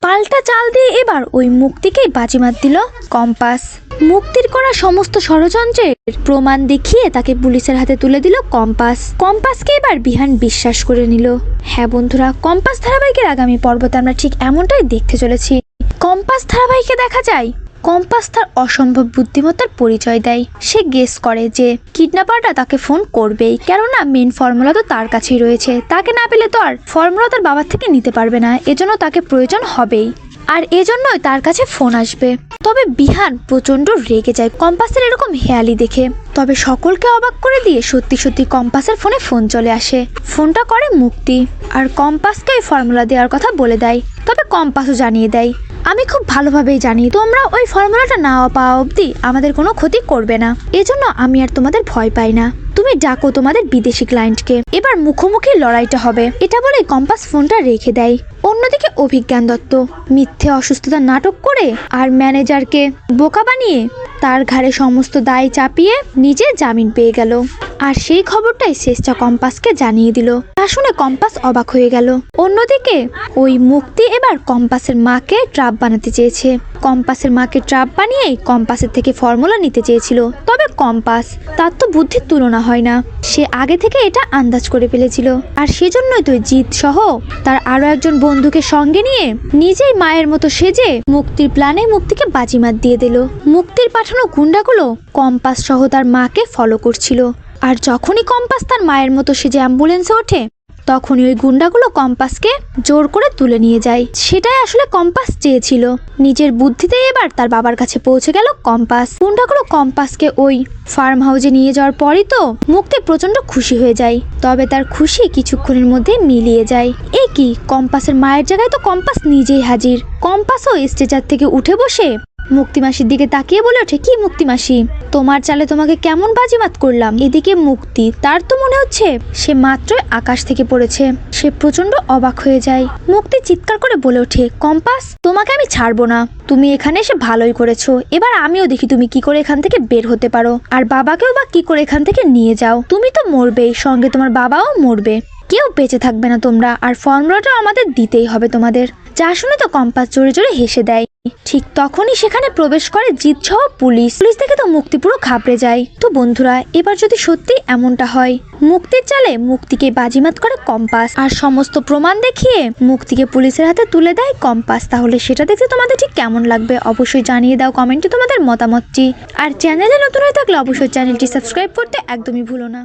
পাল্টা চাল দিয়ে এবার ওই মুক্তিকেই বাজিমাত দিল কম্পাস। মুক্তির করা সমস্ত ষড়যন্ত্রের প্রমাণ দেখিয়ে তাকে পুলিশের হাতে তুলে দিল কম্পাস। কম্পাসকে এবার বিহান বিশ্বাস করে নিল। হ্যাঁ বন্ধুরা, কম্পাস ধারাবাহিকের আগামী পর্বতে আমরা ঠিক এমনটাই দেখতে চলেছি। কম্পাস ধারাবাহিকে দেখা যায় কম্পাস তার অসম্ভব বুদ্ধিমত্তার পরিচয় দেয়। সে গেস করে যে কিডন্যাপারটা তাকে ফোন করবেই, কেননা মেন ফর্মুলা তো তার কাছেই রয়েছে। তাকে না পেলে তো আর ফর্মুলা তার বাবার থেকে নিতে পারবে না, এজন্য তাকে প্রয়োজন হবেই, আর এজন্যই তার কাছে ফোন আসবে। তবে বিহান প্রচন্ড রেগে যায় কম্পাসের এরকম হেয়ালি দেখে। তবে সকলকে অবাক করে দিয়ে সত্যি সত্যি কম্পাসের ফোনে ফোন চলে আসে। ফোনটা করে মুক্তি, আর কম্পাসকে ওই ফর্মুলা দেওয়ার কথা বলে দেয়। তবে কম্পাসও জানিয়ে দেয়, আমি খুব ভালোভাবেই জানি তোমরা ওই ফর্মুলাটা না পাওয়া অবধি আমাদের কোনো ক্ষতি করবে না, এজন্য আমি আর তোমাদের ভয় পাই না। তুমি ডাকো তোমাদের বিদেশি ক্লায়েন্টকে, এবার মুখোমুখি লড়াইটা হবে। এটা বলে কম্পাস ফোনটা রেখে দেয়। অন্যদিকে অভিজ্ঞান দত্ত মিথ্যে অসুস্থতার নাটক করে আর ম্যানেজারকে বোকা বানিয়ে তার ঘাড়ে সমস্ত দায় চাপিয়ে নিজে জামিন পেয়ে গেল। আর সেই খবরটাই শেষটা কম্পাসকে জানিয়ে দিল। তা শুনে কম্পাস অবাক হয়ে গেল। অন্যদিকে ওই মুক্তি এবার কম্পাসের মাকে ট্রাপ বানাতে চেয়েছে। কম্পাসের মাকে ট্রাপ বানিয়ে কম্পাসের থেকে ফর্মুলা নিতে চেয়েছিল। তবে কম্পাস তার তো বুদ্ধির তুলনা হয় না, সে আগে থেকে এটা আন্দাজ করে ফেলেছিল। আর সেজন্যই তো জিৎ সহ তার আরো একজন বন্ধুকে সঙ্গে নিয়ে নিজেই মায়ের মতো সেজে মুক্তির প্ল্যানে মুক্তিকে বাজিমাত দিয়ে দিল। মুক্তির পাঠানো গুন্ডাগুলো কম্পাস সহ তার মাকে ফলো করছিল। আর যখনই কম্পাস তার মায়ের মতো সেজে অ্যাম্বুলেন্সে ওঠে, তখনই ওই গুন্ডাগুলো কম্পাসকে জোর করে তুলে নিয়ে যায়। সেটাই আসলে কম্পাস চেয়েছিল। নিজের বুদ্ধিতেই এবার তার বাবার কাছে পৌঁছে গেল কম্পাস। গুন্ডাগুলো কম্পাসকে ওই ফার্ম হাউসে নিয়ে যাওয়ার পরই তো মুক্তি প্রচন্ড খুশি হয়ে যায়। তবে তার খুশি কিছুক্ষণের মধ্যে মিলিয়ে যায়। এ কি, কম্পাসের মায়ের জায়গায় তো কম্পাস নিজেই হাজির। কম্পাসও স্ট্রেচার থেকে উঠে বসে মুক্তিমাসির দিকে তাকিয়ে বলে ওঠে, কি মুক্তিমাসি, তোমার চালে তোমাকে কেমন বাজিমাত করলাম। এদিকে মুক্তি, তার তো মনে হচ্ছে সে মাত্রই আকাশ থেকে পড়েছে। সে প্রচন্ড অবাক হয়ে যায়। মুক্তি চিৎকার করে বলে ওঠে, কম্পাস, তোমাকে আমি ছাড়বো না। তুমি এখানে এসে ভালোই করেছো। এবার আমিও দেখি তুমি কি করে এখান থেকে বের হতে পারো, আর বাবাকেও বা কি করে এখান থেকে নিয়ে যাও। তুমি তো মরবেই, সঙ্গে তোমার বাবাও মরবে, কেউ বেঁচে থাকবে না তোমরা। আর ফর্মুলাটা আমাদের দিতেই হবে তোমাদের। যা শুনে তো কম্পাস জোরে জোরে হেসে দেয়। ঠিক তখনই সেখানে প্রবেশ করে জিৎ সহ পুলিশ। দেখে তো মুক্তি পুরো ঘাবড়ে যায়। তো বন্ধুরা, এবার যদি সত্যি এমনটা হয়, মুক্তির চালে মুক্তিকে বাজিমাত করে কম্পাস আর সমস্ত প্রমাণ দেখিয়ে মুক্তিকে পুলিশের হাতে তুলে দেয় কম্পাস, তাহলে সেটা দেখতে তোমাদের ঠিক কেমন লাগবে অবশ্যই জানিয়ে দাও কমেন্টে তোমাদের মতামতটি। আর চ্যানেলে নতুন হয়ে থাকলে অবশ্যই চ্যানেলটি সাবস্ক্রাইব করতে একদমই ভুলো না।